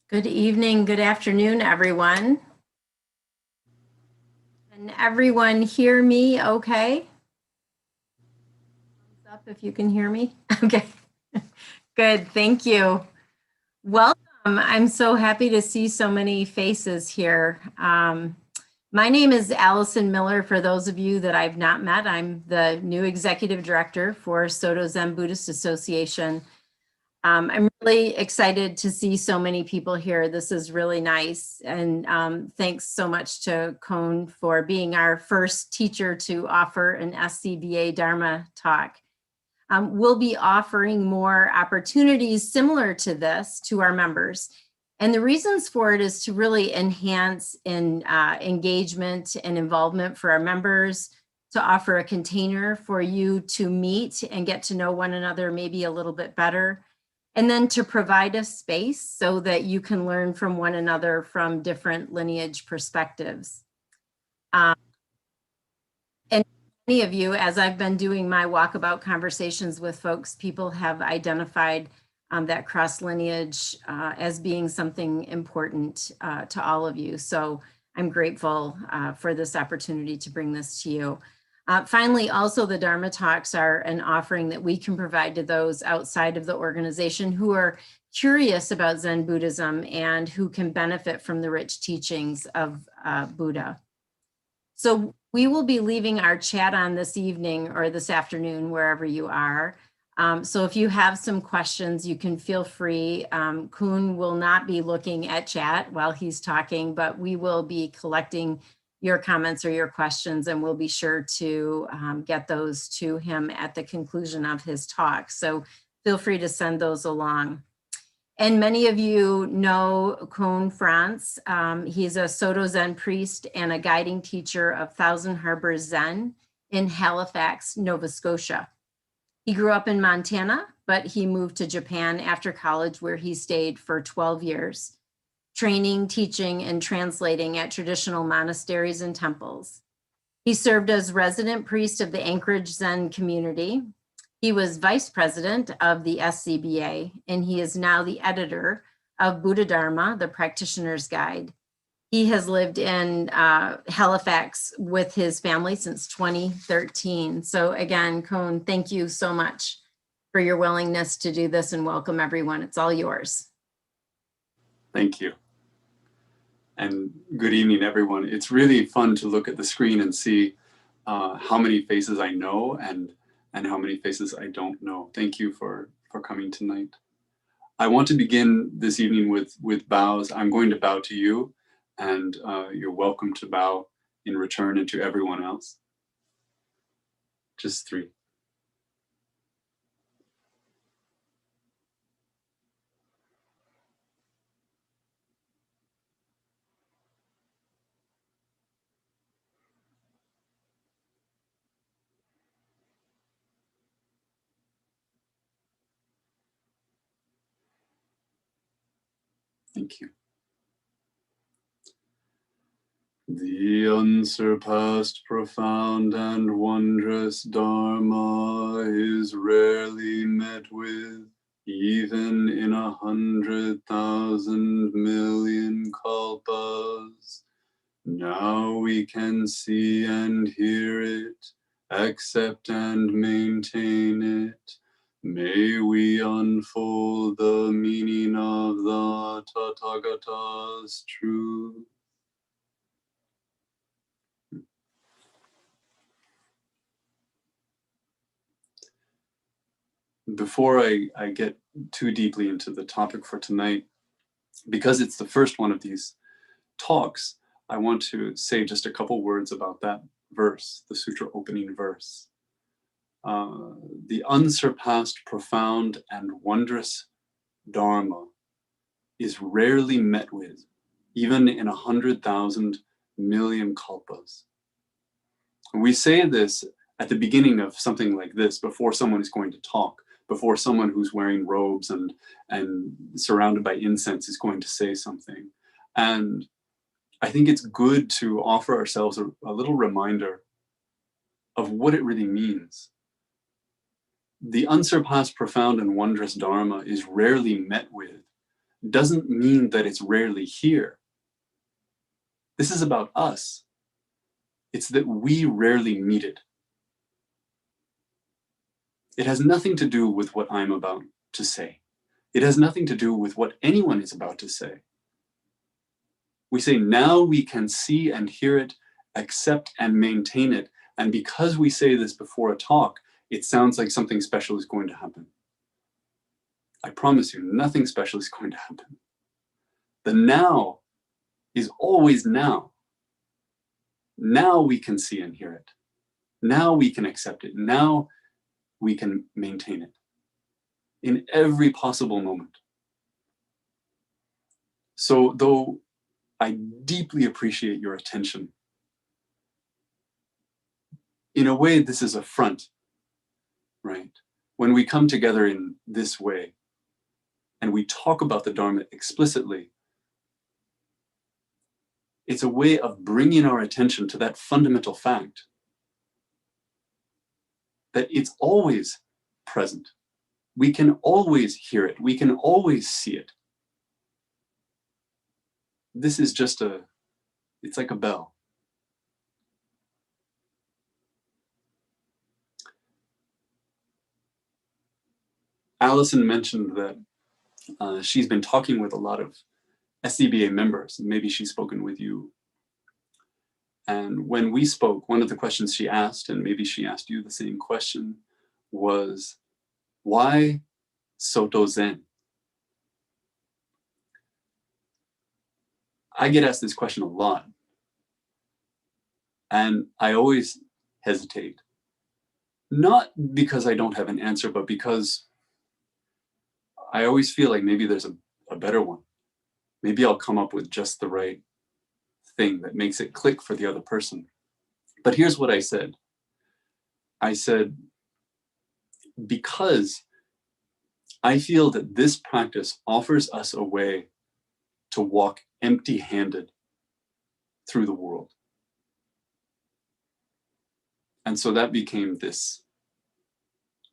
Good evening, good afternoon, everyone. Can everyone hear me okay? Thumbs up if you can hear me. Okay, good, thank you. Welcome. I'm so happy to see so many faces here. My name is Allison Miller. For those of you that I've not met, I'm the new executive director for Soto Zen Buddhist Association. I'm really excited to see so many people here. This is really nice. And thanks so much to Koun for being our first teacher to offer an SZBA Dharma talk. We'll be offering more opportunities similar to this to our members. And the reasons for it is to really enhance engagement and involvement for our members, to offer a container for you to meet and get to know one another maybe a little bit better, and then to provide a space so that you can learn from one another from different lineage perspectives. And many of you, as I've been doing my walkabout conversations with folks, people have identified that cross lineage as being something important to all of you. So I'm grateful for this opportunity to bring this to you. Finally, also the Dharma Talks are an offering that we can provide to those outside of the organization who are curious about Zen Buddhism and who can benefit from the rich teachings of Buddha. So we will be leaving our chat on this evening or this afternoon, wherever you are. So if you have some questions, you can feel free. Koun will not be looking at chat while he's talking, but we will be collecting your comments or your questions, and we'll be sure to get those to him at the conclusion of his talk. So feel free to send those along. And many of you know Koun Franz. He's a Soto Zen priest and a guiding teacher of Thousand Harbor Zen in Halifax, Nova Scotia. He grew up in Montana, but he moved to Japan after college, where he stayed for 12 years. Training, teaching, and translating at traditional monasteries and temples. He served as resident priest of the Anchorage Zen Community. He was vice president of the SZBA, and he is now the editor of Buddha Dharma, the Practitioner's Guide. He has lived in Halifax with his family since 2013. So again, Koun, thank you so much for your willingness to do this, and welcome everyone. It's all yours. Thank you. And good evening, everyone. It's really fun to look at the screen and see how many faces I know and how many faces I don't know. Thank you for coming tonight. I want to begin this evening with bows. I'm going to bow to you, and you're welcome to bow in return, and to everyone else. Just 3. Thank you. The unsurpassed, profound, and wondrous Dharma is rarely met with, even in 100,000 million kalpas. Now we can see and hear it, accept and maintain it. May we unfold the meaning of the Tathagata's truth. Before I get too deeply into the topic for tonight, because it's the first one of these talks, I want to say just a couple words about that verse, the sutra opening verse. The unsurpassed, profound, and wondrous Dharma is rarely met with, even in 100,000 million kalpas. We say this at the beginning of something like this, before someone is going to talk, before someone who's wearing robes and surrounded by incense is going to say something. And I think it's good to offer ourselves a little reminder of what it really means. The unsurpassed, profound, and wondrous Dharma is rarely met with, doesn't mean that it's rarely here. This is about us. It's that we rarely meet it. It has nothing to do with what I'm about to say. It has nothing to do with what anyone is about to say. We say, now we can see and hear it, accept and maintain it. And because we say this before a talk, it sounds like something special is going to happen. I promise you, nothing special is going to happen. The now is always now. Now we can see and hear it. Now we can accept it. Now we can maintain it in every possible moment. So though I deeply appreciate your attention, in a way, this is a front, right? When we come together in this way and we talk about the Dharma explicitly, it's a way of bringing our attention to that fundamental fact that it's always present. We can always hear it. We can always see it. This is just it's like a bell. Allison mentioned that she's been talking with a lot of SZBA members. Maybe she's spoken with you. And when we spoke, one of the questions she asked, and maybe she asked you the same question, was, why Soto Zen? I get asked this question a lot. And I always hesitate. Not because I don't have an answer, but because I always feel like maybe there's a better one. Maybe I'll come up with just the right thing that makes it click for the other person. But here's what I said. I said, because I feel that this practice offers us a way to walk empty-handed through the world. And so that became this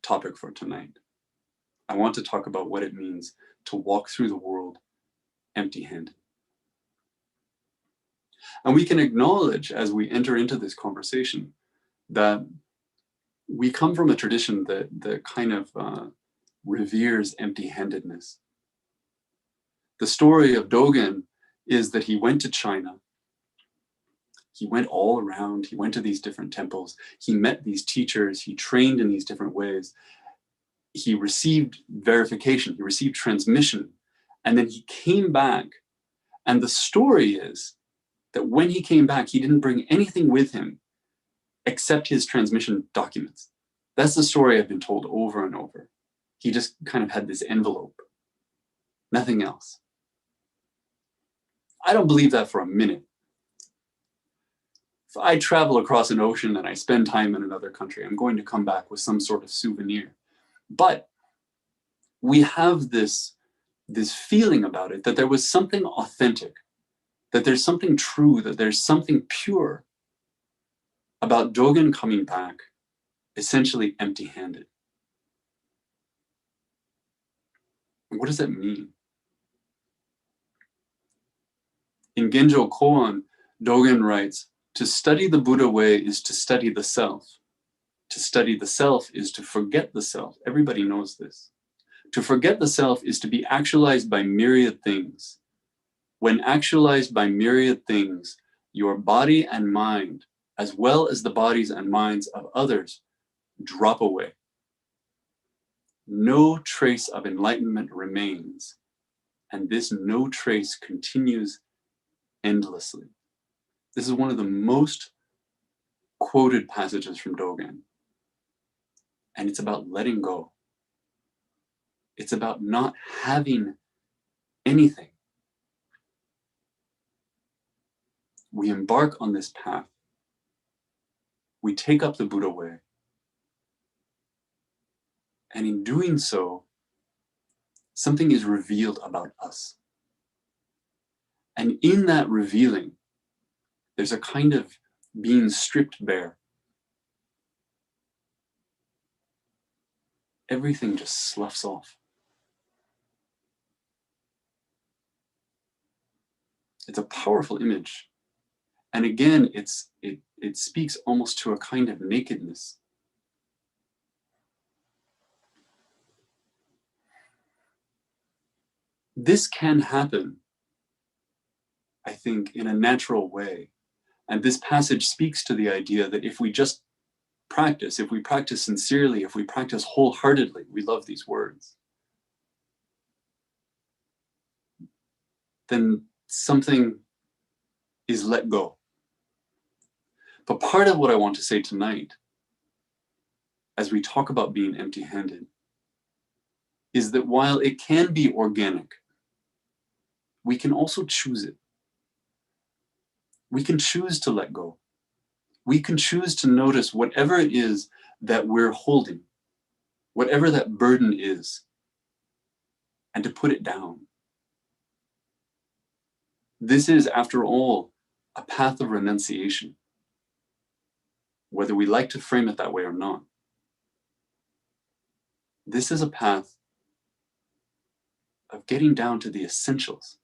topic for tonight. I want to talk about what it means to walk through the world empty-handed. And we can acknowledge as we enter into this conversation that we come from a tradition that kind of reveres empty-handedness. The story of Dogen is that he went to China. He went all around, he went to these different temples, he met these teachers, he trained in these different ways. He received verification, he received transmission, and then he came back. And the story is that when he came back, he didn't bring anything with him except his transmission documents. That's the story I've been told over and over. He just kind of had this envelope, nothing else. I don't believe that for a minute. If I travel across an ocean and I spend time in another country, I'm going to come back with some sort of souvenir. But we have this feeling about it, that there was something authentic, that there's something true, that there's something pure about Dogen coming back essentially empty-handed. What does that mean? In Genjo Koan, Dogen writes, to study the Buddha way is to study the self. To study the self is to forget the self. Everybody knows this. To forget the self is to be actualized by myriad things. When actualized by myriad things, your body and mind, as well as the bodies and minds of others, drop away. No trace of enlightenment remains, and this no trace continues endlessly. This is one of the most quoted passages from Dogen. And it's about letting go. It's about not having anything. We embark on this path. We take up the Buddha way. And in doing so, something is revealed about us. And in that revealing, there's a kind of being stripped bare. Everything just sloughs off. It's a powerful image. And again, it speaks almost to a kind of nakedness. This can happen, I think, in a natural way. And this passage speaks to the idea that if we just practice, if we practice sincerely, if we practice wholeheartedly, we love these words, then something is let go. But part of what I want to say tonight, as we talk about being empty-handed, is that while it can be organic, we can also choose it. We can choose to let go. We can choose to notice whatever it is that we're holding, whatever that burden is, and to put it down. This is, after all, a path of renunciation, whether we like to frame it that way or not. This is a path of getting down to the essentials.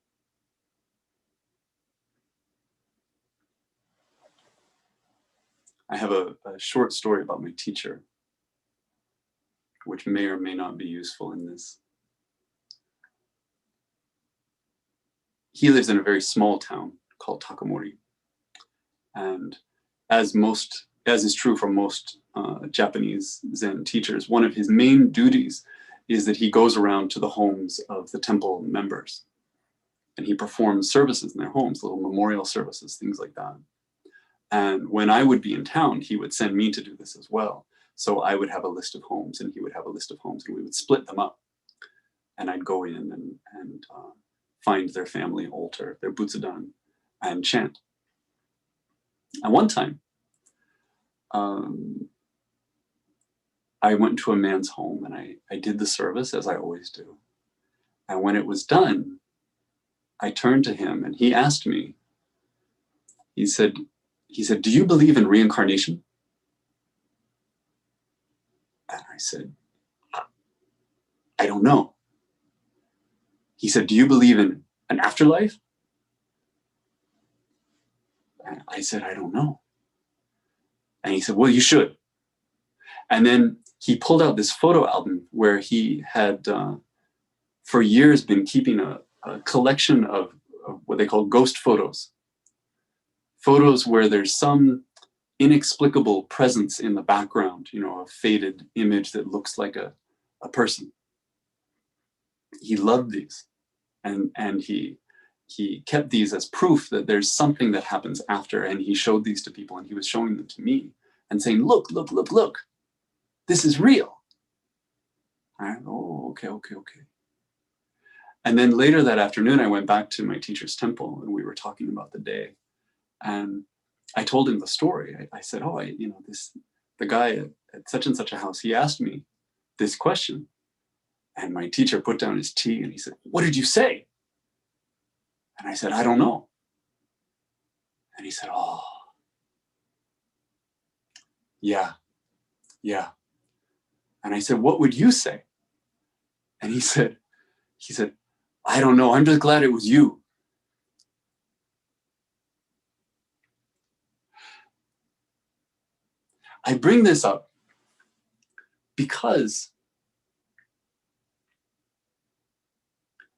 I have a short story about my teacher, which may or may not be useful in this. He lives in a very small town called Takamori. And as is true for most Japanese Zen teachers, one of his main duties is that he goes around to the homes of the temple members. And he performs services in their homes, little memorial services, things like that. And when I would be in town, he would send me to do this as well. So I would have a list of homes and he would have a list of homes and we would split them up. And I'd go in and find their family altar, their butsudan, and chant. And one time, I went to a man's home and I did the service as I always do. And when it was done, I turned to him and he asked me, he said, "Do you believe in reincarnation?" And I said, "I don't know." He said, "Do you believe in an afterlife?" And I said, "I don't know." And he said, "Well, you should." And then he pulled out this photo album where he had, for years, been keeping a collection of what they call ghost photos. Photos where there's some inexplicable presence in the background, a faded image that looks like a person. He loved these. And he kept these as proof that there's something that happens after. And he showed these to people and he was showing them to me and saying, look, this is real. I went, oh, okay. And then later that afternoon, I went back to my teacher's temple and we were talking about the day. And I told him the story. I said, oh, the guy at such and such a house, he asked me this question. And my teacher put down his tea and he said, "What did you say?" And I said, "I don't know." And he said, "Oh, yeah. And I said, "What would you say?" And he said, "I don't know. I'm just glad it was you." I bring this up because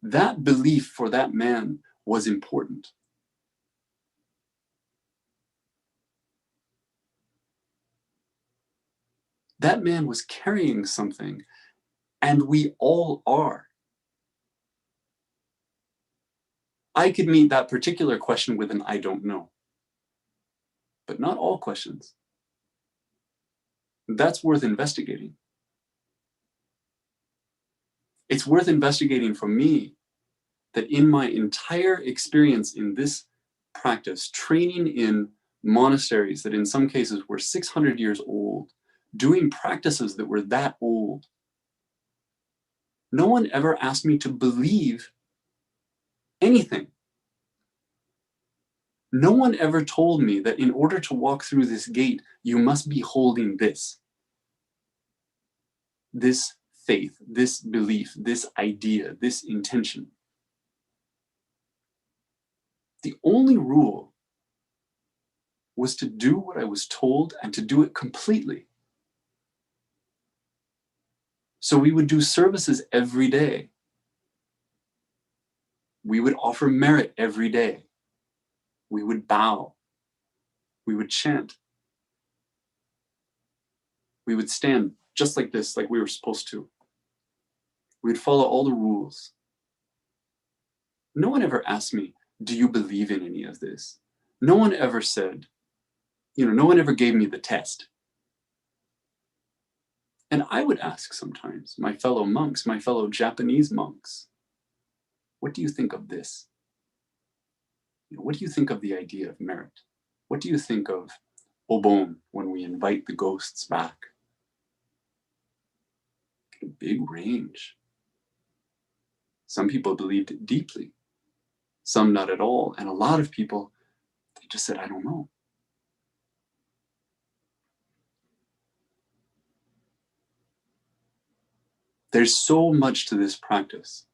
that belief for that man was important. That man was carrying something, and we all are. I could meet that particular question with an "I don't know," but not all questions. That's worth investigating. It's worth investigating for me that in my entire experience in this practice, training in monasteries that in some cases were 600 years old, doing practices that were that old, no one ever asked me to believe anything. No one ever told me that in order to walk through this gate, you must be holding this faith, this belief, this idea, this intention. The only rule was to do what I was told and to do it completely. So we would do services every day. We would offer merit every day. We would bow. We would chant. We would stand just like this, like we were supposed to. We'd follow all the rules. No one ever asked me, do you believe in any of this? No one ever said, no one ever gave me the test. And I would ask sometimes my fellow monks, my fellow Japanese monks, what do you think of this? What do you think of the idea of merit? What do you think of obon when we invite the ghosts back? A big range. Some people believed it deeply, some not at all. And a lot of people, they just said, I don't know. There's so much to this practice.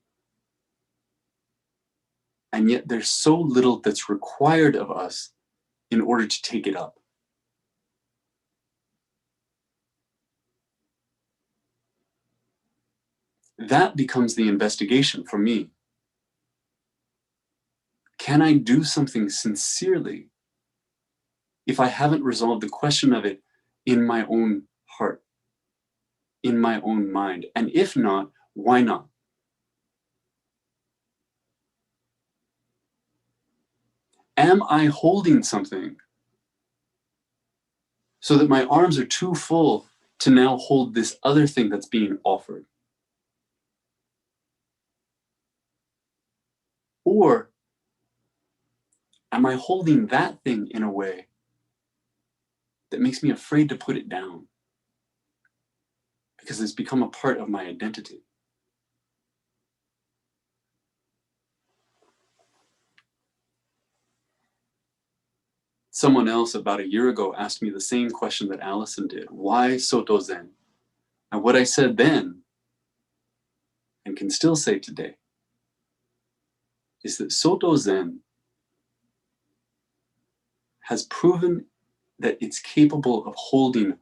And yet there's so little that's required of us in order to take it up. That becomes the investigation for me. Can I do something sincerely if I haven't resolved the question of it in my own heart, in my own mind? And if not, why not? Am I holding something so that my arms are too full to now hold this other thing that's being offered? Or am I holding that thing in a way that makes me afraid to put it down because it's become a part of my identity? Someone else about a year ago asked me the same question that Allison did. Why Soto Zen? And what I said then, and can still say today, is that Soto Zen has proven that it's capable of holding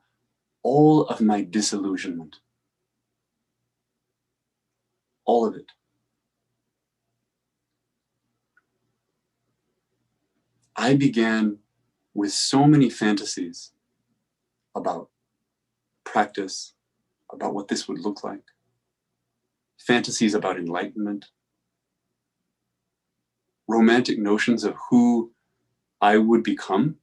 all of my disillusionment. All of it. I began with so many fantasies about practice, about what this would look like, fantasies about enlightenment, romantic notions of who I would become,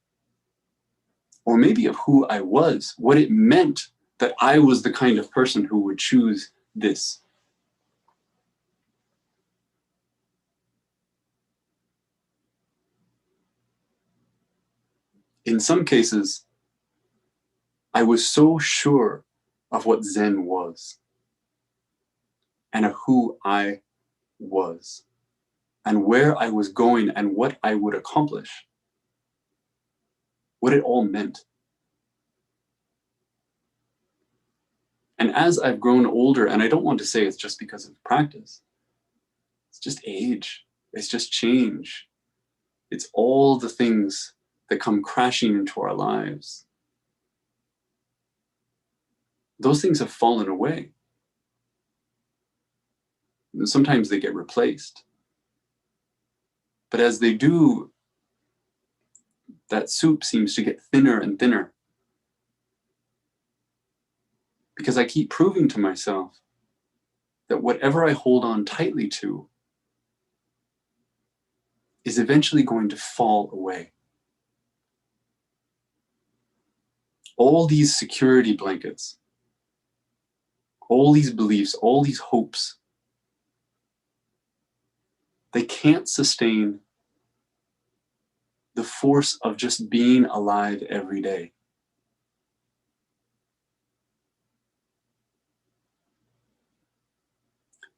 or maybe of who I was, what it meant that I was the kind of person who would choose this. In some cases, I was so sure of what Zen was and of who I was and where I was going and what I would accomplish, what it all meant. And as I've grown older, and I don't want to say it's just because of practice, it's just age, it's just change. It's all the things that come crashing into our lives. Those things have fallen away. And sometimes they get replaced. But as they do, that soup seems to get thinner and thinner. Because I keep proving to myself that whatever I hold on tightly to is eventually going to fall away. All these security blankets, all these beliefs, all these hopes, they can't sustain the force of just being alive every day.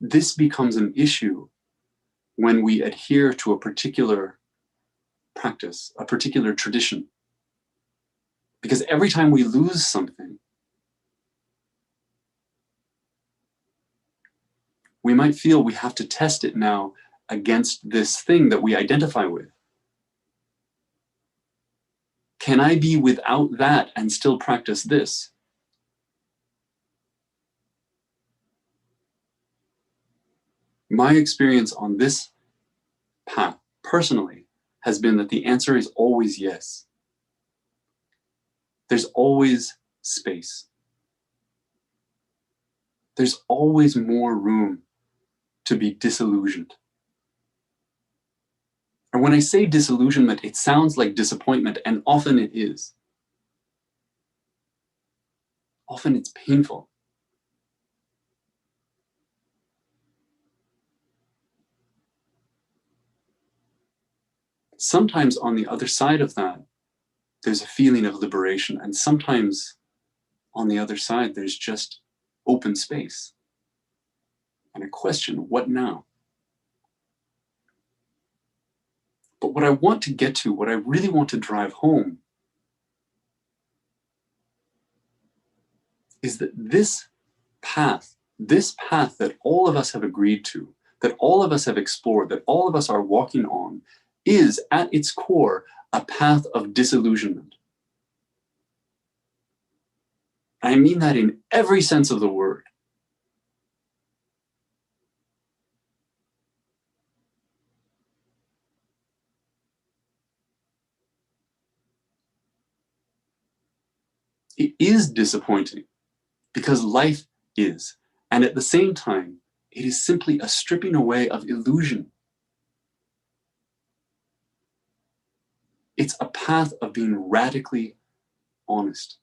This becomes an issue when we adhere to a particular practice, a particular tradition. Because every time we lose something, we might feel we have to test it now against this thing that we identify with. Can I be without that and still practice this? My experience on this path, personally, has been that the answer is always yes. There's always space. There's always more room to be disillusioned. And when I say disillusionment, it sounds like disappointment, and often it is. Often it's painful. Sometimes on the other side of that, there's a feeling of liberation, and sometimes on the other side, there's just open space and a question, what now? But what I want to get to, what I really want to drive home, is that this path that all of us have agreed to, that all of us have explored, that all of us are walking on, is at its core a path of disillusionment. I mean that in every sense of the word. It is disappointing because life is. And at the same time, it is simply a stripping away of illusion. It's a path of being radically honest.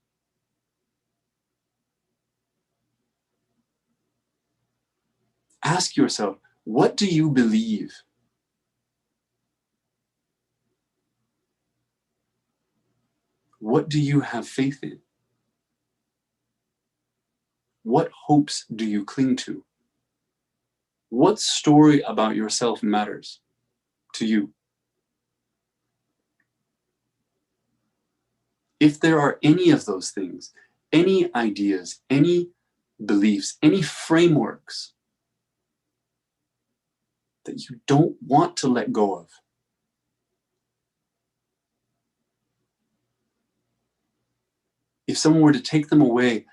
Ask yourself, what do you believe? What do you have faith in? What hopes do you cling to? What story about yourself matters to you? If there are any of those things, any ideas, any beliefs, any frameworks that you don't want to let go of, if someone were to take them away,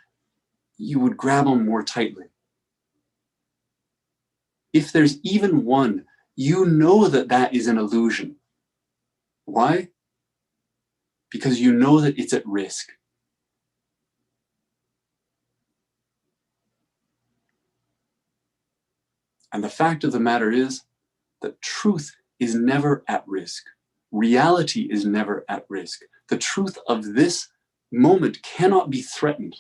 you would grab them more tightly. If there's even one, you know that that is an illusion. Why? Because you know that it's at risk. And the fact of the matter is that truth is never at risk. Reality is never at risk. The truth of this moment cannot be threatened.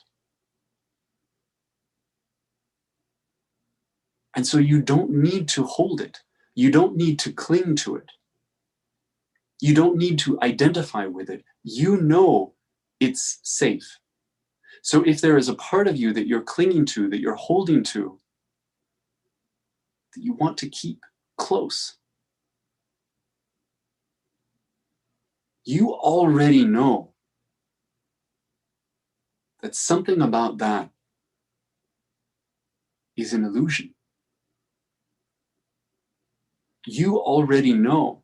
And so you don't need to hold it. You don't need to cling to it. You don't need to identify with it. You know it's safe. So if there is a part of you that you're clinging to, that you're holding to, that you want to keep close, you already know that something about that is an illusion. You already know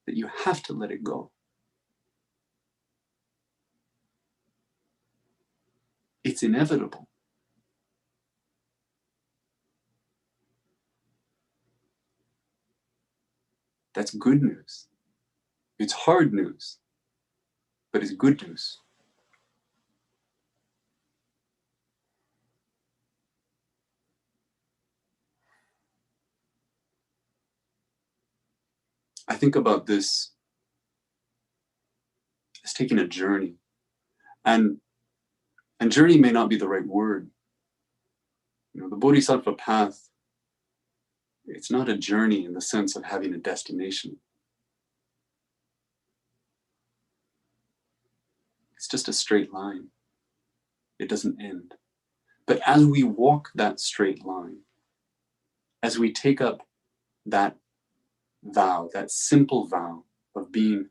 that you have to let it go. It's inevitable. That's good news. It's hard news, but it's good news. I think about this as taking a journey. And journey may not be the right word. You know, the Bodhisattva path, it's not a journey in the sense of having a destination. It's just a straight line. It doesn't end. But as we walk that straight line, as we take up that vow, that simple vow of being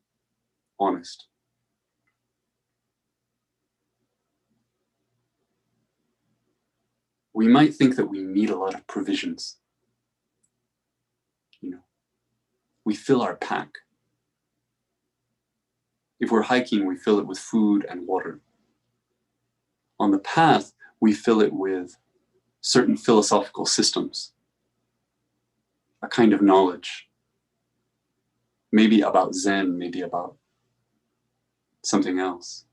honest, we might think that we need a lot of provisions. You know, we fill our pack. If we're hiking, we fill it with food and water. On the path, we fill it with certain philosophical systems, a kind of knowledge, maybe about Zen, maybe about something else.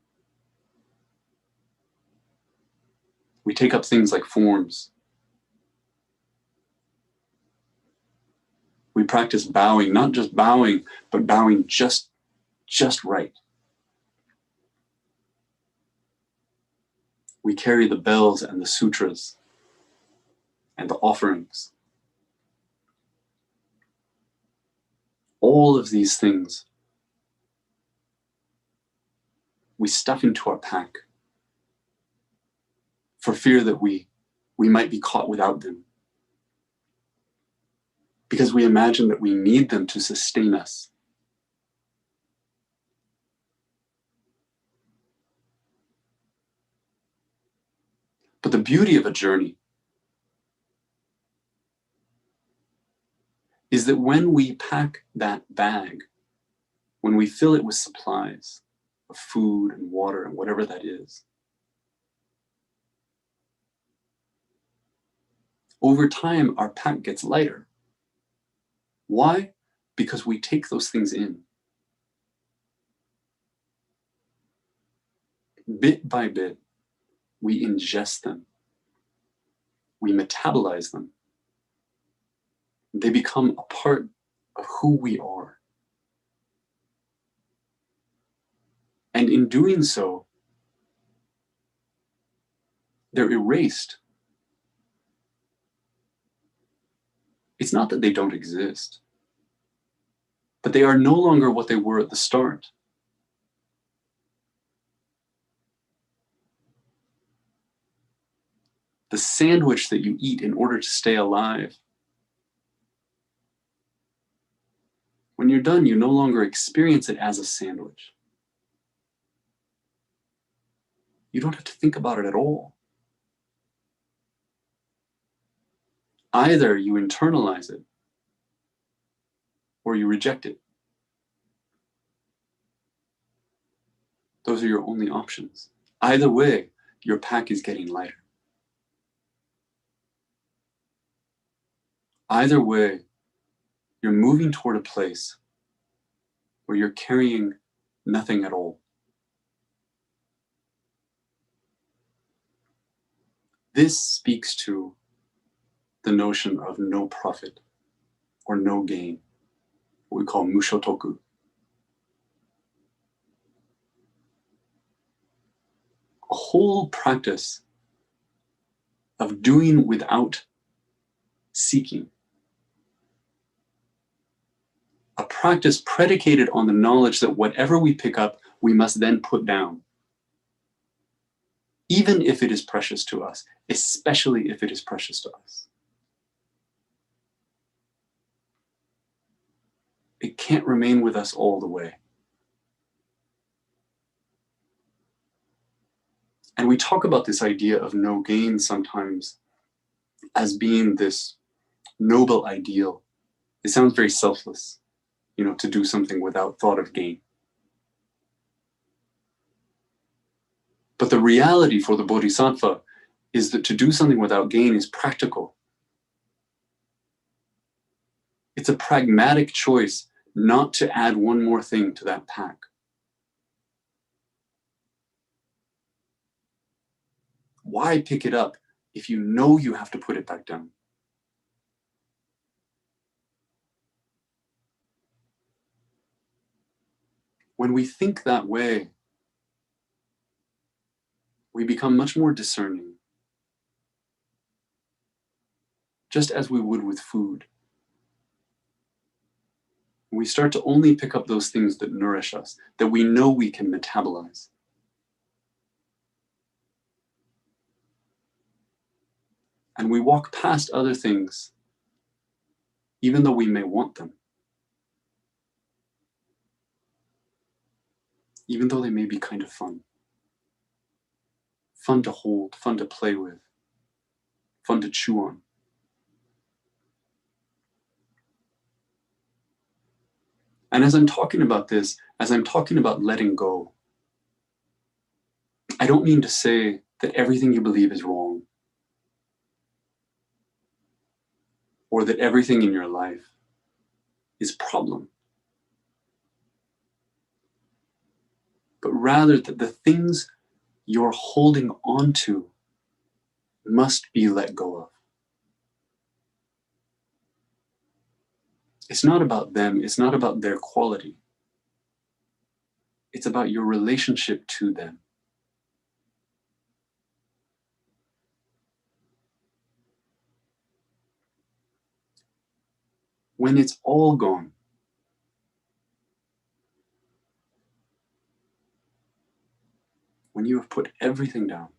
We take up things like forms. We practice bowing, not just bowing, but bowing just right. We carry the bells and the sutras and the offerings. All of these things we stuff into our pack for fear that we might be caught without them, because we imagine that we need them to sustain us. But the beauty of a journey is that when we pack that bag, when we fill it with supplies of food and water and whatever that is, over time our pack gets lighter. Why? Because we take those things in. Bit by bit, we ingest them. We metabolize them. They become a part of who we are. And in doing so, they're erased. It's not that they don't exist, but they are no longer what they were at the start. The sandwich that you eat in order to stay alive, when you're done, you no longer experience it as a sandwich. You don't have to think about it at all. Either you internalize it or you reject it. Those are your only options. Either way, your pack is getting lighter. Either way, you're moving toward a place where you're carrying nothing at all. This speaks to the notion of no profit or no gain, what we call mushotoku. A whole practice of doing without seeking. A practice predicated on the knowledge that whatever we pick up, we must then put down. Even if it is precious to us, especially if it is precious to us. It can't remain with us all the way. And we talk about this idea of no gain sometimes as being this noble ideal. It sounds very selfless, to do something without thought of gain. But the reality for the Bodhisattva is that to do something without gain is practical. It's a pragmatic choice not to add one more thing to that pack. Why pick it up if you know you have to put it back down? When we think that way, we become much more discerning, just as we would with food. We start to only pick up those things that nourish us, that we know we can metabolize. And we walk past other things, even though we may want them, even though they may be kind of fun. Fun to hold, fun to play with, fun to chew on. And as I'm talking about this, as I'm talking about letting go, I don't mean to say that everything you believe is wrong, or that everything in your life is a problem, but rather that the things you're holding on to must be let go of. It's not about them, it's not about their quality. It's about your relationship to them. When it's all gone, when you have put everything down,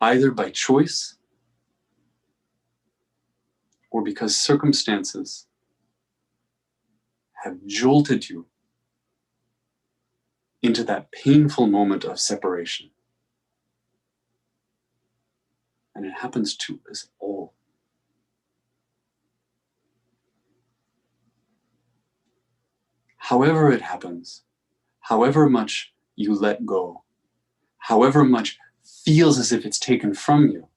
either by choice or because circumstances have jolted you into that painful moment of separation. And it happens to us all. However it happens, however much you let go, however much feels as if it's taken from you,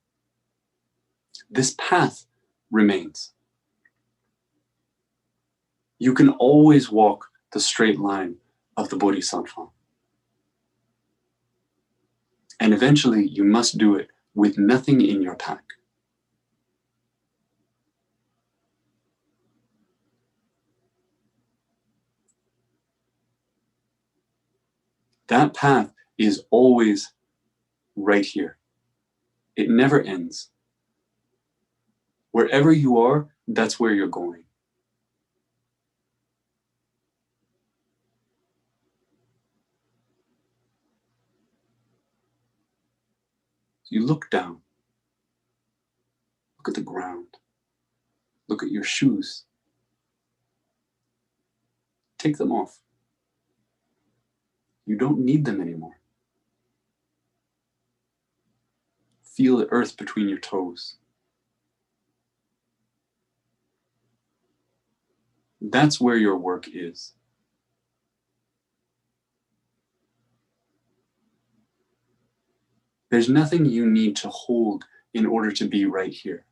this path remains. You can always walk the straight line of the Bodhisattva. And eventually you must do it with nothing in your pack. That path is always right here. It never ends. Wherever you are, that's where you're going. You look down, look at the ground, look at your shoes. Take them off. You don't need them anymore. Feel the earth between your toes. That's where your work is. There's nothing you need to hold in order to be right here.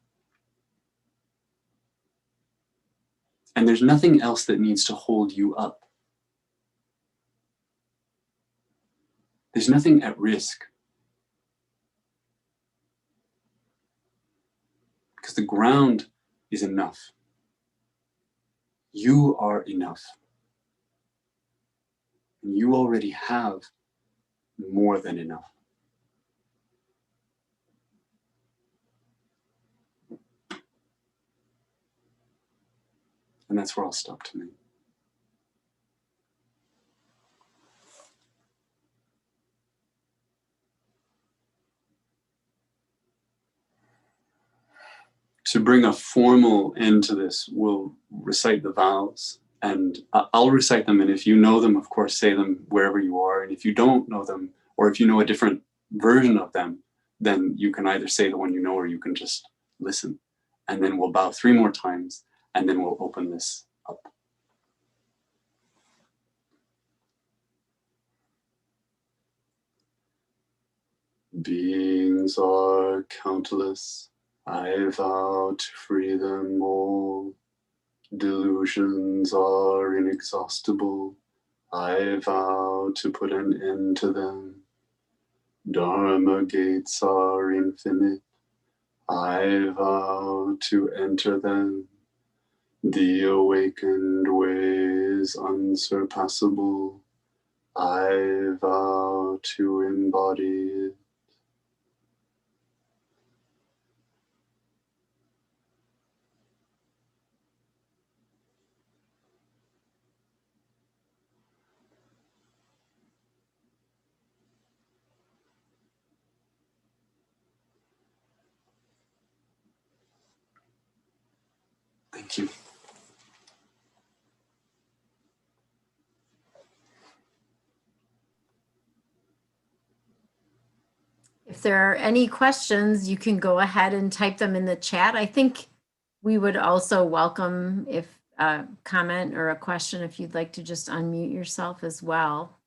And there's nothing else that needs to hold you up. There's nothing at risk. Because the ground is enough. You are enough. And you already have more than enough. And that's where I'll stop tonight. To bring a formal end to this, we'll recite the vows, and I'll recite them, and if you know them, of course, say them wherever you are, and if you don't know them, or if you know a different version of them, then you can either say the one you know, or you can just listen. And then we'll bow 3 more times, and then we'll open this up. Beings are countless, I vow to free them all. Delusions are inexhaustible, I vow to put an end to them. Dharma gates are infinite, I vow to enter them. The awakened way is unsurpassable, I vow to embody it. Thank you. If there are any questions, you can go ahead and type them in the chat. I think We would also welcome if a comment or a question, if you'd like to just unmute yourself as well.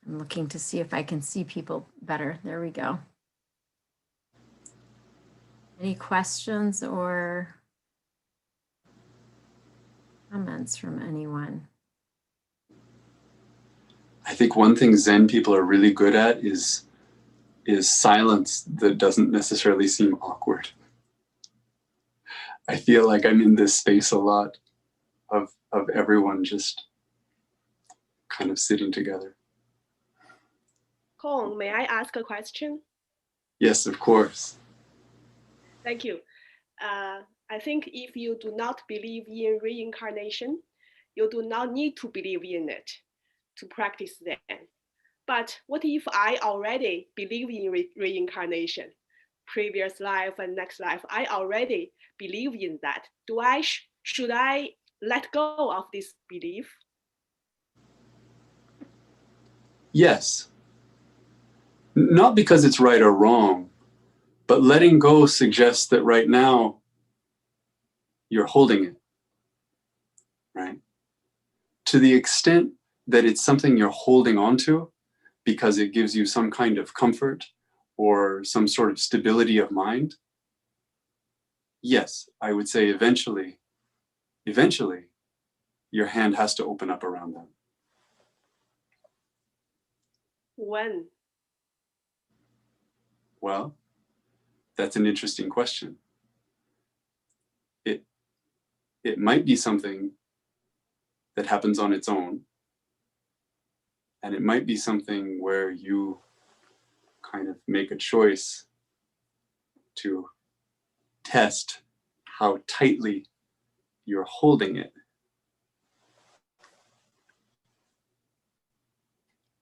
I'm looking to see if I can see people better. There we go. Any questions or comments from anyone? I think one thing Zen people are really good at is silence that doesn't necessarily seem awkward. I feel like I'm in this space a lot of everyone just kind of sitting together. Koun, may I ask a question? Yes, of course. Thank you. I think if you do not believe in reincarnation, you do not need to believe in it to practice Zen. But what if I already believe in reincarnation? Previous life and next life, I already believe in that. Should I let go of this belief? Yes. Not because it's right or wrong, but letting go suggests that right now you're holding it, right? To the extent that it's something you're holding on to because it gives you some kind of comfort or some sort of stability of mind, yes, I would say eventually, your hand has to open up around them. When? Well, that's an interesting question. It might be something that happens on its own, and it might be something where you kind of make a choice to test how tightly you're holding it.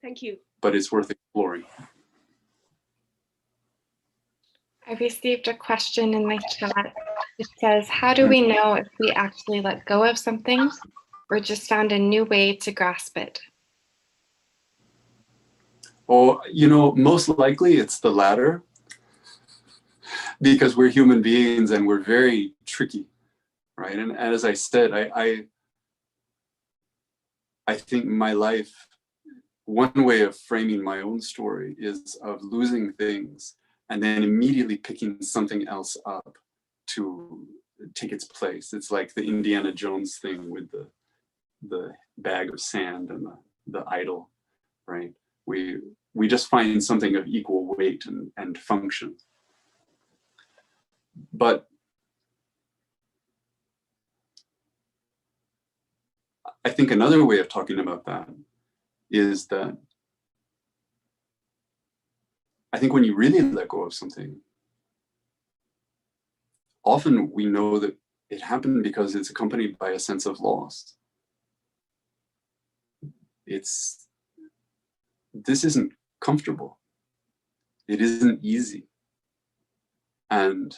Thank you. But it's worth exploring. I received a question in my chat. It says, how do we know if we actually let go of something or just found a new way to grasp it? Oh, most likely it's the latter, because we're human beings and we're very tricky, right? And as I said, I think my life, one way of framing my own story is of losing things and then immediately picking something else up to take its place. It's like the Indiana Jones thing with the bag of sand and the idol, right? We just find something of equal weight and function. But I think another way of talking about that is that I think when you really let go of something, often we know that it happened because it's accompanied by a sense of loss. This isn't comfortable. It isn't easy. And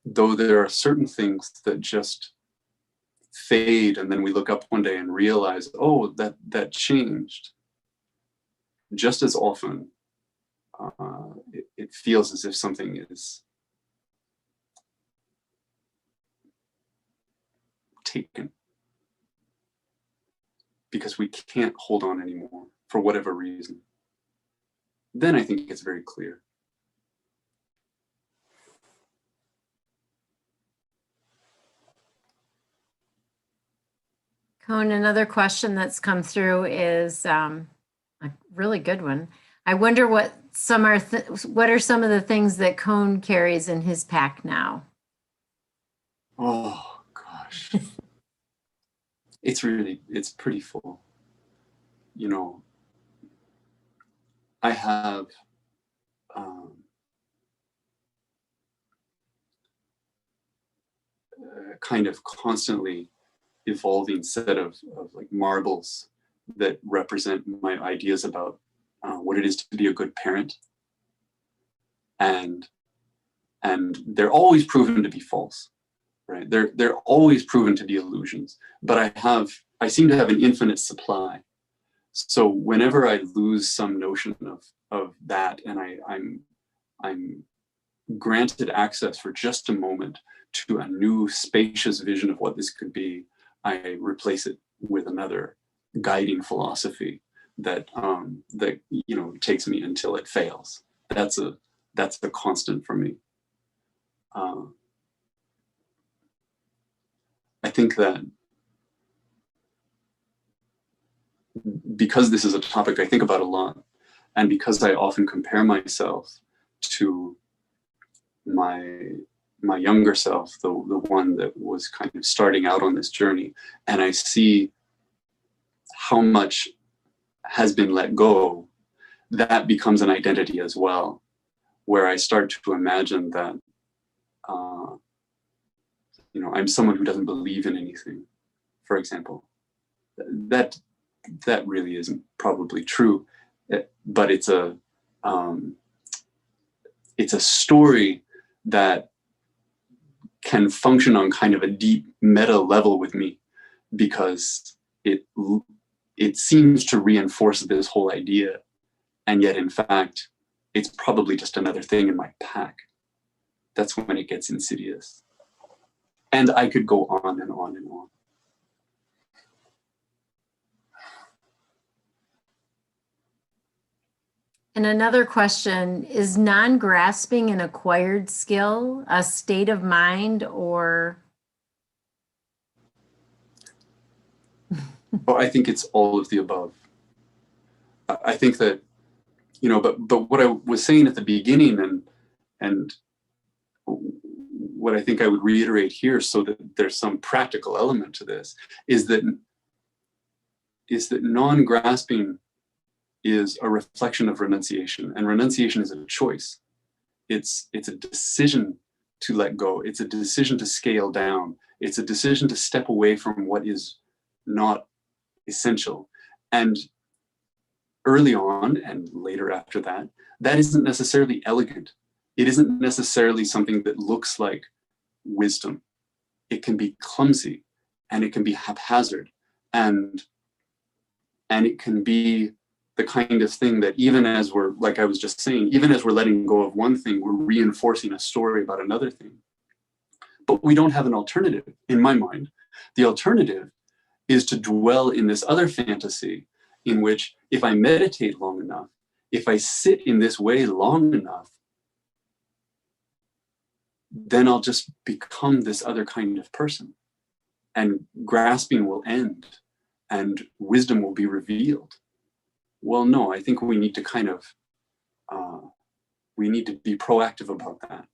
though there are certain things that just fade, and then we look up one day and realize, oh, that changed. Just as often, it feels as if something is taken because we can't hold on anymore for whatever reason. Then I think it's very clear. Koun, another question that's come through is a really good one. I wonder what are some of the things that Koun carries in his pack now? Oh gosh. It's pretty full. I have a kind of constantly evolving set of like marbles that represent my ideas about what it is to be a good parent. And they're always proven to be false, right? They're always proven to be illusions, but I seem to have an infinite supply. So whenever I lose some notion of that, and I'm granted access for just a moment to a new spacious vision of what this could be, I replace it with another guiding philosophy that takes me until it fails. That's a constant for me. I think that because this is a topic I think about a lot, and because I often compare myself to my younger self, the one that was kind of starting out on this journey, and I see how much has been let go, that becomes an identity as well, where I start to imagine that I'm someone who doesn't believe in anything, for example. That really isn't probably true, but it's a story that can function on kind of a deep meta level with me, because it seems to reinforce this whole idea, and yet in fact it's probably just another thing in my pack. That's when it gets insidious. And I could go on and on and on. And another question, is non-grasping an acquired skill, a state of mind, or? Oh, I think it's all of the above. I think that, but what I was saying at the beginning, and what I think I would reiterate here, so that there's some practical element to this, is that non-grasping is a reflection of renunciation, and renunciation is a choice. It's a decision to let go. It's a decision to scale down. It's a decision to step away from what is not essential. And early on and later after that, that isn't necessarily elegant. It isn't necessarily something that looks like wisdom. It can be clumsy, and it can be haphazard, and it can be the kind of thing that, even as we're, like I was just saying, even as we're letting go of one thing, we're reinforcing a story about another thing. But we don't have an alternative, in my mind. The alternative is to dwell in this other fantasy in which, if I meditate long enough, if I sit in this way long enough, then I'll just become this other kind of person, and grasping will end and wisdom will be revealed. Well, no, I think we need to we need to be proactive about that.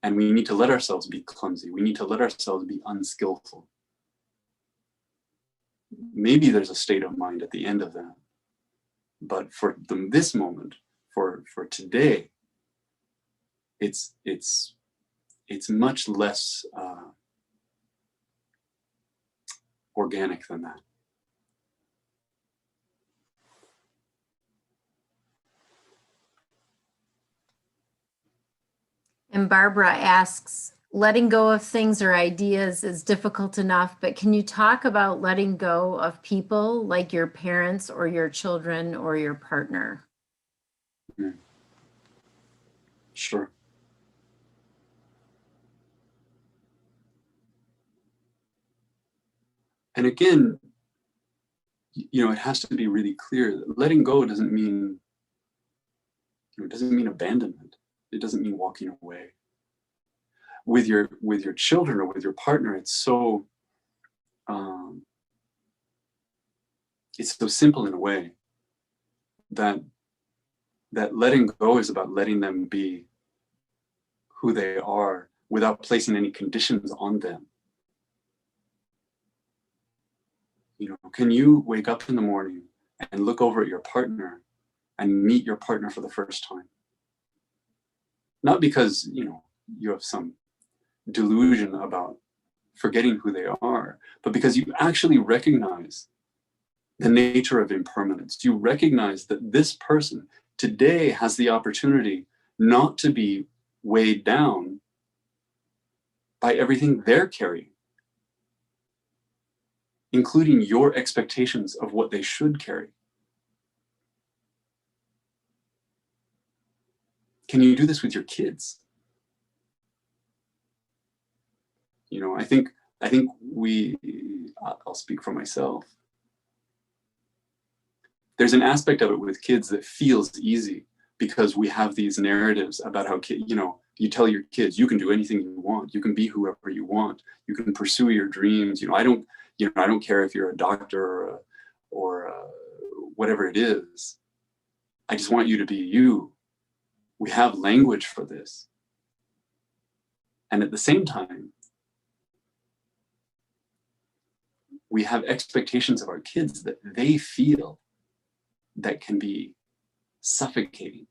And we need to let ourselves be clumsy. We need to let ourselves be unskillful. Maybe there's a state of mind at the end of that. But for this moment, for today, it's much less organic than that. And Barbara asks, letting go of things or ideas is difficult enough, but can you talk about letting go of people like your parents or your children or your partner? Sure. And again, it has to be really clear that letting go doesn't mean, abandonment. It doesn't mean walking away. With your children or with your partner, it's so simple in a way that letting go is about letting them be who they are without placing any conditions on them. Can you wake up in the morning and look over at your partner and meet your partner for the first time? Not because, you have some delusion about forgetting who they are, but because you actually recognize the nature of impermanence. You recognize that this person today has the opportunity not to be weighed down by everything they're carrying, including your expectations of what they should carry. Can you do this with your kids? You know, I think I'll speak for myself. There's an aspect of it with kids that feels easy because we have these narratives about how, you tell your kids, you can do anything you want. You can be whoever you want. You can pursue your dreams. I don't care if you're a doctor or whatever it is. I just want you to be you. We have language for this. And at the same time, we have expectations of our kids that they feel that can be suffocating.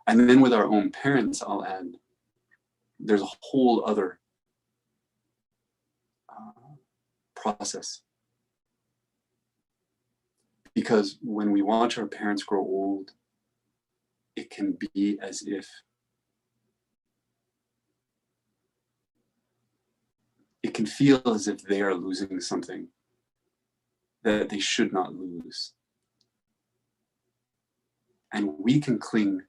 And then with our own parents, I'll add, there's a whole other process. Because when we watch our parents grow old, it can be as if it can feel as if they are losing something that they should not lose. And we can cling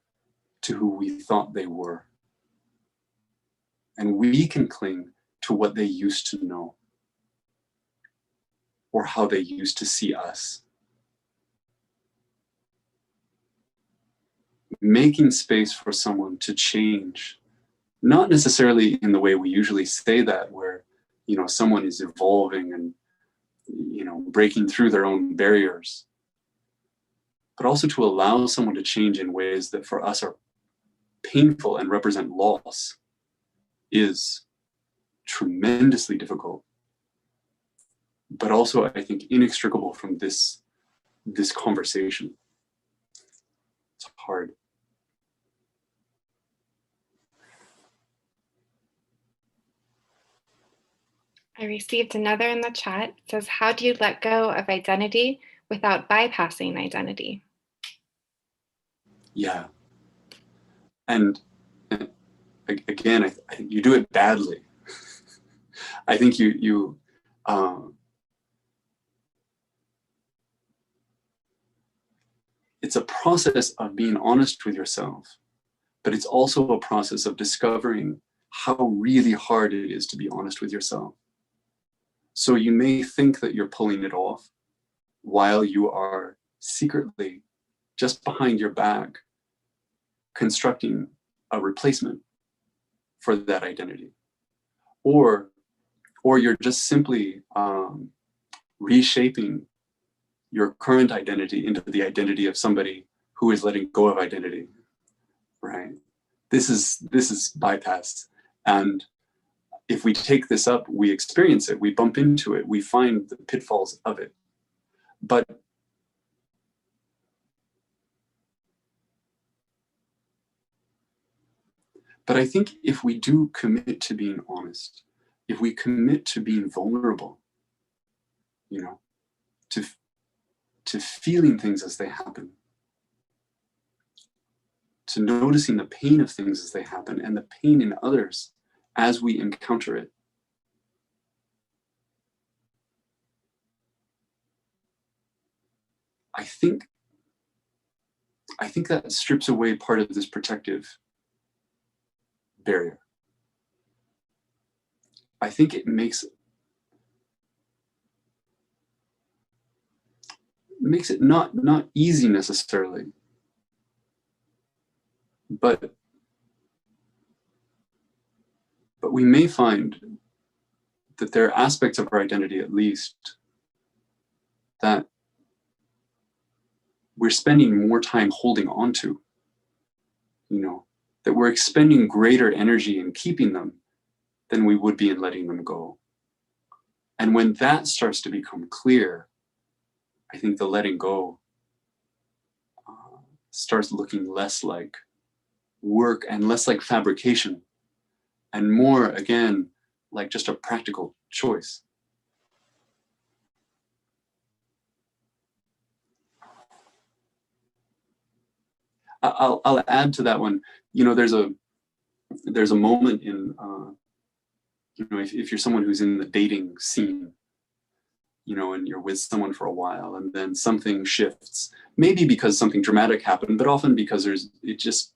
to who we thought they were. And we can cling to what they used to know or how they used to see us. Making space for someone to change, not necessarily in the way we usually say that, where someone is evolving and breaking through their own barriers, but also to allow someone to change in ways that for us are painful and represent loss is tremendously difficult, but also I think inextricable from this conversation. It's hard. I received another in the chat. It says, how do you let go of identity without bypassing identity? Yeah. And again, I think you do it badly. I think it's a process of being honest with yourself, but it's also a process of discovering how really hard it is to be honest with yourself. So you may think that you're pulling it off while you are secretly, just behind your back, constructing a replacement for that identity. Or you're just simply reshaping your current identity into the identity of somebody who is letting go of identity, right? This is bypass. And if we take this up, we experience it, we bump into it, we find the pitfalls of it. But I think if we do commit to being honest, if we commit to being vulnerable, to feeling things as they happen, to noticing the pain of things as they happen and the pain in others as we encounter it, I think that strips away part of this protective barrier. I think it makes it not easy necessarily, but we may find that there are aspects of our identity, at least, that we're spending more time holding on to, that we're expending greater energy in keeping them than we would be in letting them go. And when that starts to become clear, I think the letting go starts looking less like work and less like fabrication, and more, again, like just a practical choice. I'll add to that one. You know, there's a moment in, you know, if you're someone who's in the dating scene, you know, and you're with someone for a while and then something shifts, maybe because something dramatic happened, but often because it just,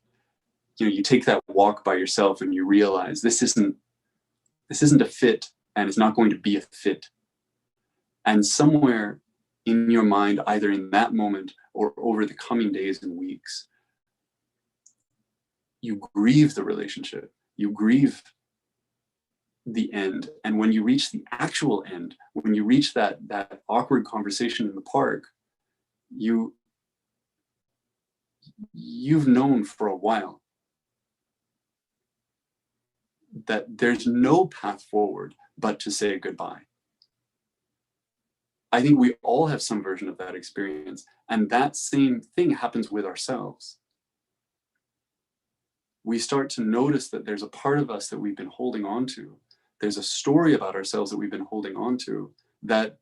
you know, you take that walk by yourself and you realize this isn't a fit, and it's not going to be a fit. And somewhere in your mind, either in that moment or over the coming days and weeks, you grieve the relationship, you grieve the end. And when you reach the actual end, when you reach that awkward conversation in the park, you've known for a while that there's no path forward but to say goodbye. I think we all have some version of that experience, and that same thing happens with ourselves. We start to notice that there's a part of us that we've been holding on to. There's a story about ourselves that we've been holding on to that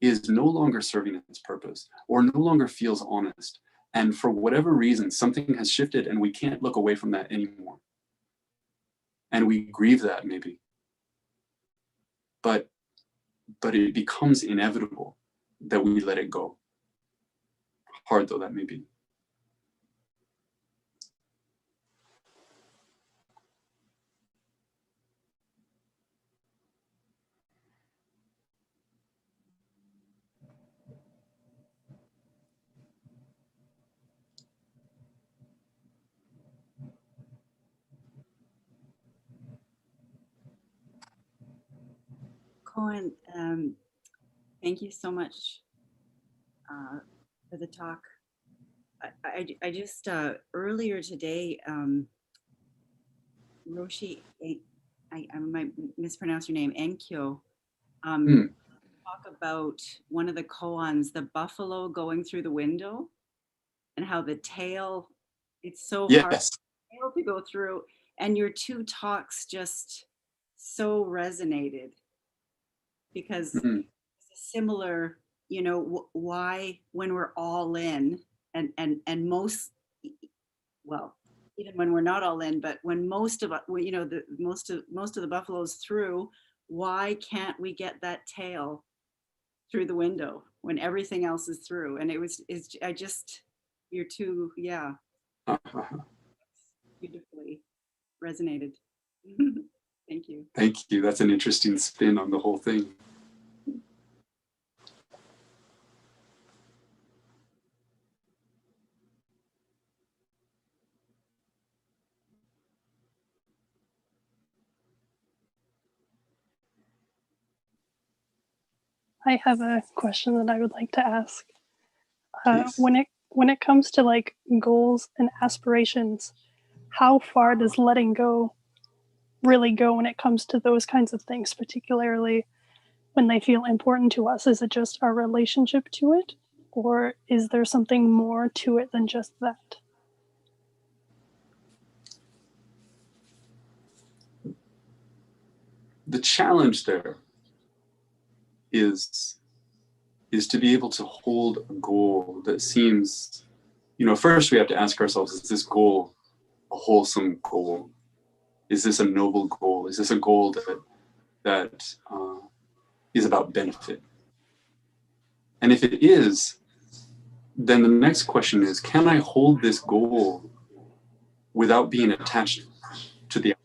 is no longer serving its purpose or no longer feels honest. And for whatever reason, something has shifted and we can't look away from that anymore. And we grieve that maybe. But it becomes inevitable that we let it go. Hard though that may be. Koun, thank you so much for the talk. I just, earlier today, Roshi, I might mispronounce your name, Enkyo, talk about one of the koans, the buffalo going through the window, and how the tail, it's so hard to go through. And your two talks just so resonated. Because it's a similar, you know, why when we're all in and most, well, even when we're not all in, but when most of, you know, most of the buffaloes through, why can't we get that tail through the window when everything else is through? And I just, you're too, yeah, beautifully resonated. Thank you. Thank you. That's an interesting spin on the whole thing. I have a question that I would like to ask. When it comes to like goals and aspirations, how far does letting go really go when it comes to those kinds of things, particularly when they feel important to us? Is it just our relationship to it, or is there something more to it than just that? The challenge there is to be able to hold a goal that seems, you know, first we have to ask ourselves, is this goal a wholesome goal? Is this a noble goal? Is this a goal that is about benefit? And if it is, then the next question is, can I hold this goal without being attached to the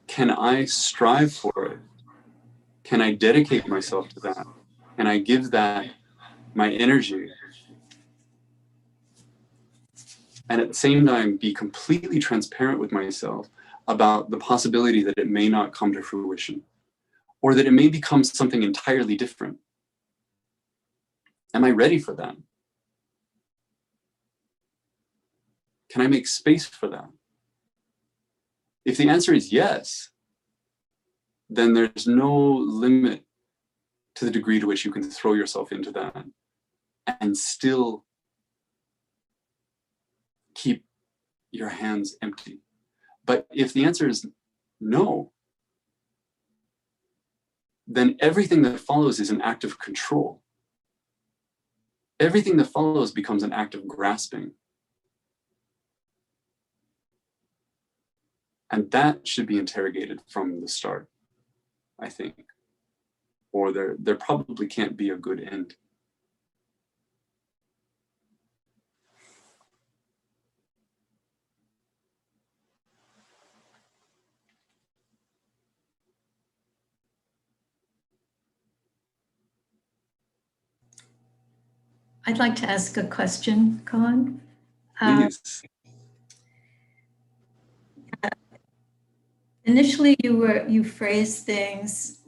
Can I strive for it? Can I dedicate myself to that? Can I give that my energy? And at the same time, be completely transparent with myself about the possibility that it may not come to fruition, or that it may become something entirely different. Am I ready for that? Can I make space for that? If the answer is yes, then there's no limit to the degree to which you can throw yourself into that and still keep your hands empty. But if the answer is no, then everything that follows is an act of control. everything that follows becomes an act of grasping. And that should be interrogated from the start, I think. Or there probably can't be a good end. I'd like to ask a question, Koun. Please. Initially, you phrased things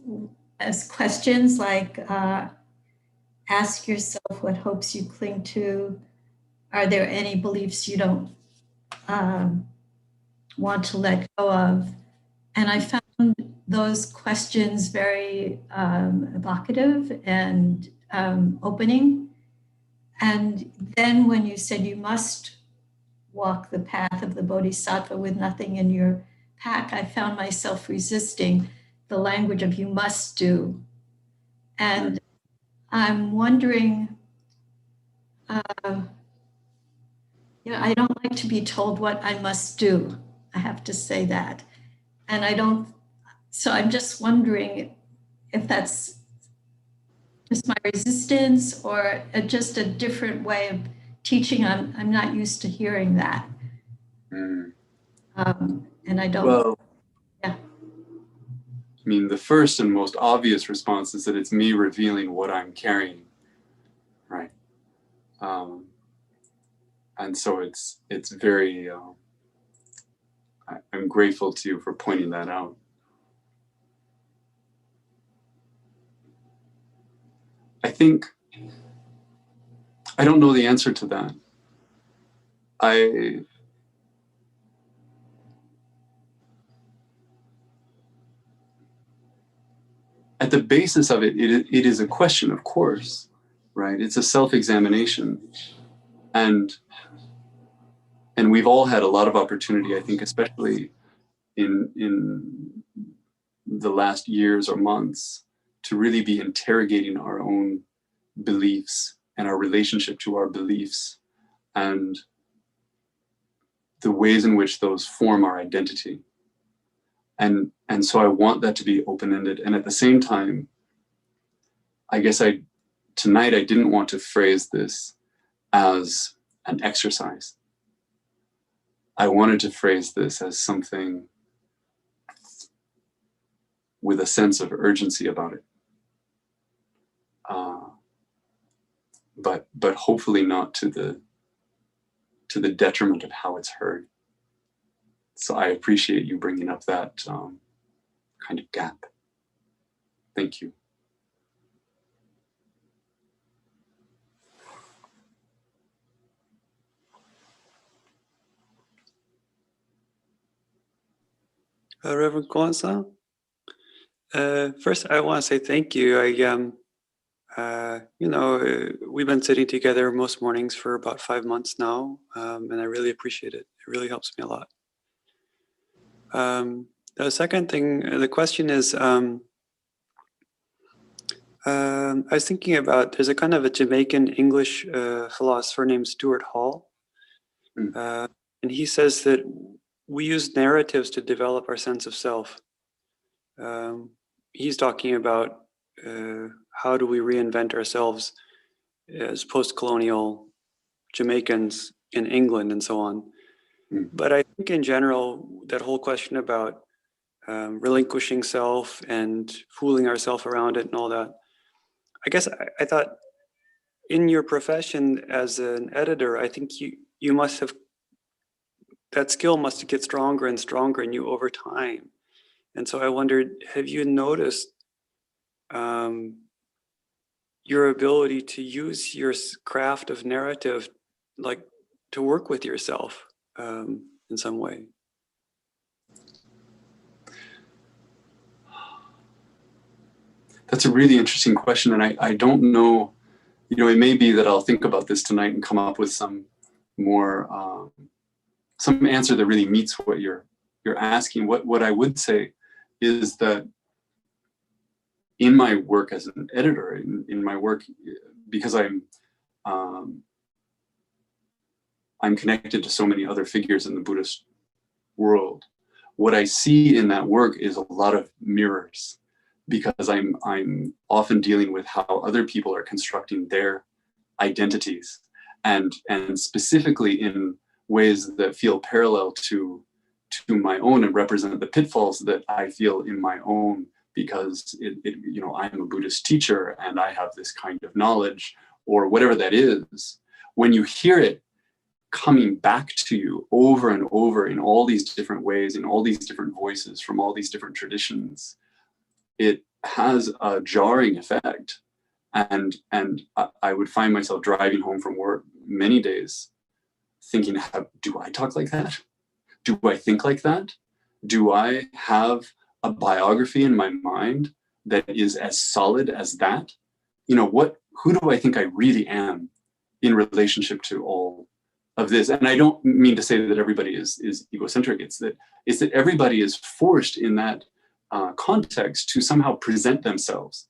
as questions like ask yourself what hopes you cling to. Are there any beliefs you don't want to let go of? And I found those questions very evocative and opening. And then when you said you must walk the path of the Bodhisattva with nothing in your pack, I found myself resisting the language of you must do. And I'm wondering, I don't like to be told what I must do. I have to say that. And so I'm just wondering if that's just my resistance or just a different way of teaching. I'm not used to hearing that. And I don't. Well, yeah. I mean, the first and most obvious response is that it's me revealing what I'm carrying, right? And so it's very, I'm grateful to you for pointing that out. I think, I don't know the answer to that. At the basis of it is a question, of course, right? It's a self-examination. And we've all had a lot of opportunity, I think, especially in the last years or months, to really be interrogating our own beliefs and our relationship to our beliefs and the ways in which those form our identity. And so I want that to be open-ended. And at the same time, I guess tonight I didn't want to phrase this as an exercise. I wanted to phrase this as something with a sense of urgency about it. But hopefully not to the detriment of how it's heard. So I appreciate you bringing up that kind of gap. Thank you. Reverend Koun-san, first I want to say thank you. We've been sitting together most mornings for about 5 months now, and I really appreciate it. It really helps me a lot. The second thing, the question is, I was thinking about, there's a kind of a Jamaican English philosopher named Stuart Hall, and he says that we use narratives to develop our sense of self. He's talking about how do we reinvent ourselves as post-colonial Jamaicans in England and so on. But I think in general, that whole question about relinquishing self and fooling ourselves around it and all that, I guess I thought in your profession as an editor, I think you must have, that skill must get stronger and stronger in you over time. And so I wondered, have you noticed your ability to use your craft of narrative, like to work with yourself in some way? That's a really interesting question. And I don't know, it may be that I'll think about this tonight and come up with some more, some answer that really meets what you're asking. What I would say is that in my work as an editor, in my work, because I'm I'm connected to so many other figures in the Buddhist world. What I see in that work is a lot of mirrors, because I'm often dealing with how other people are constructing their identities, and specifically in ways that feel parallel to my own and represent the pitfalls that I feel in my own, because you know, I'm a Buddhist teacher and I have this kind of knowledge, or whatever that is. When you hear it coming back to you over and over in all these different ways, in all these different voices from all these different traditions, it has a jarring effect. And I would find myself driving home from work many days thinking, do I talk like that? Do I think like that? Do I have a biography in my mind that is as solid as that? You know, who do I think I really am in relationship to all of this? And I don't mean to say that everybody is egocentric. It's that everybody is forced in that context to somehow present themselves.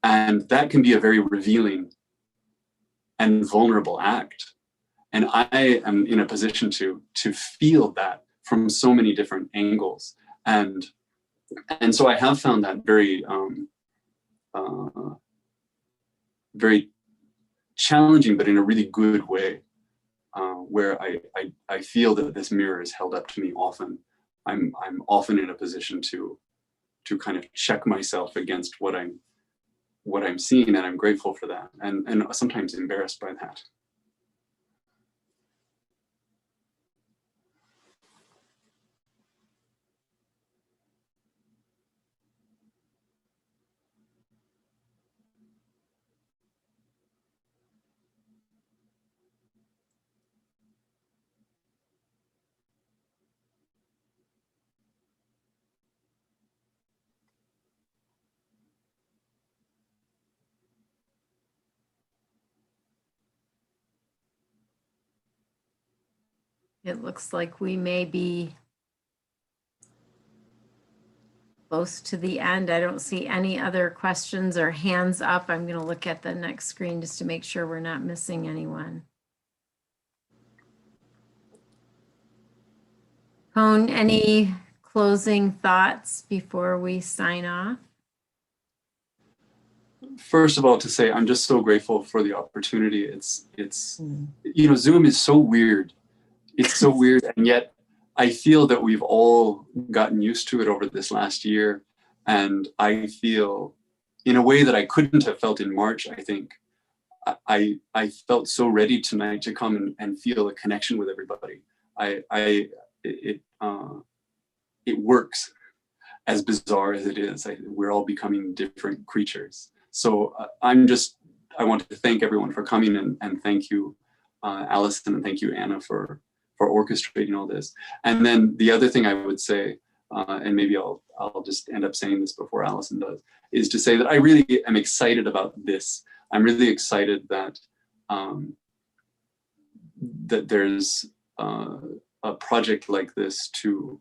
And that can be a very revealing and vulnerable act. And I am in a position to feel that from so many different angles. And so I have found that very, very challenging, but in a really good way, where I feel that this mirror is held up to me often. I'm often in a position to kind of check myself against what I'm seeing, and I'm grateful for that, and sometimes embarrassed by that. It looks like we may be close to the end. I don't see any other questions or hands up. I'm going to look at the next screen just to make sure we're not missing anyone. Koun, any closing thoughts before we sign off? First of all, to say I'm just so grateful for the opportunity. It's you know, Zoom is so weird. It's so weird, and yet I feel that we've all gotten used to it over this last year, and I feel in a way that I couldn't have felt in March. I think I felt so ready tonight to come and feel a connection with everybody. It works, as bizarre as it is. We're all becoming different creatures. So I want to thank everyone for coming, and thank you, Allison, and thank you, Anna, for orchestrating all this. And then the other thing I would say, and maybe I'll just end up saying this before Allison does, is to say that I really am excited about this. I'm really excited that that there's a project like this to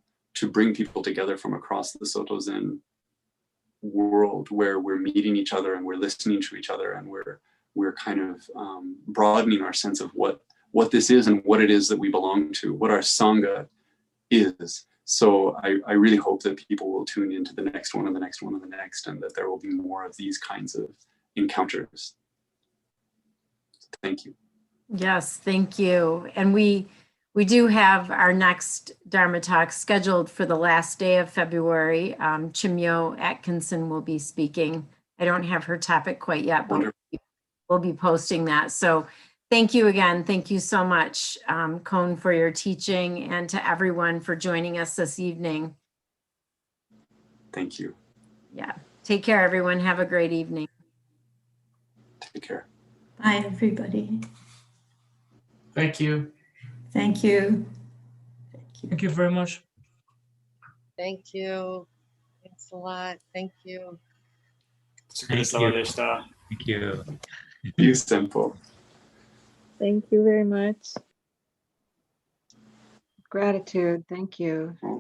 bring people together from across the Soto Zen world, where we're meeting each other and we're listening to each other, and we're kind of broadening our sense of what this is and what it is that we belong to, what our Sangha is. So I really hope that people will tune into the next one and the next one and the next, and that there will be more of these kinds of encounters. Thank you. Yes, thank you. And we do have our next Dharma talk scheduled for the last day of February. Chimyo Atkinson will be speaking. I don't have her topic quite yet, but we'll be posting that. So thank you again. Thank you so much, Koun, for your teaching, and to everyone for joining us this evening. Thank you. Yeah. Take care, everyone. Have a great evening. Take care. Bye, everybody. Thank you. Thank you. Thank you very much. Thank you. Thanks a lot. Thank you. Thank you. Thank you. You, Senpo. Thank you very much. Gratitude. Thank you.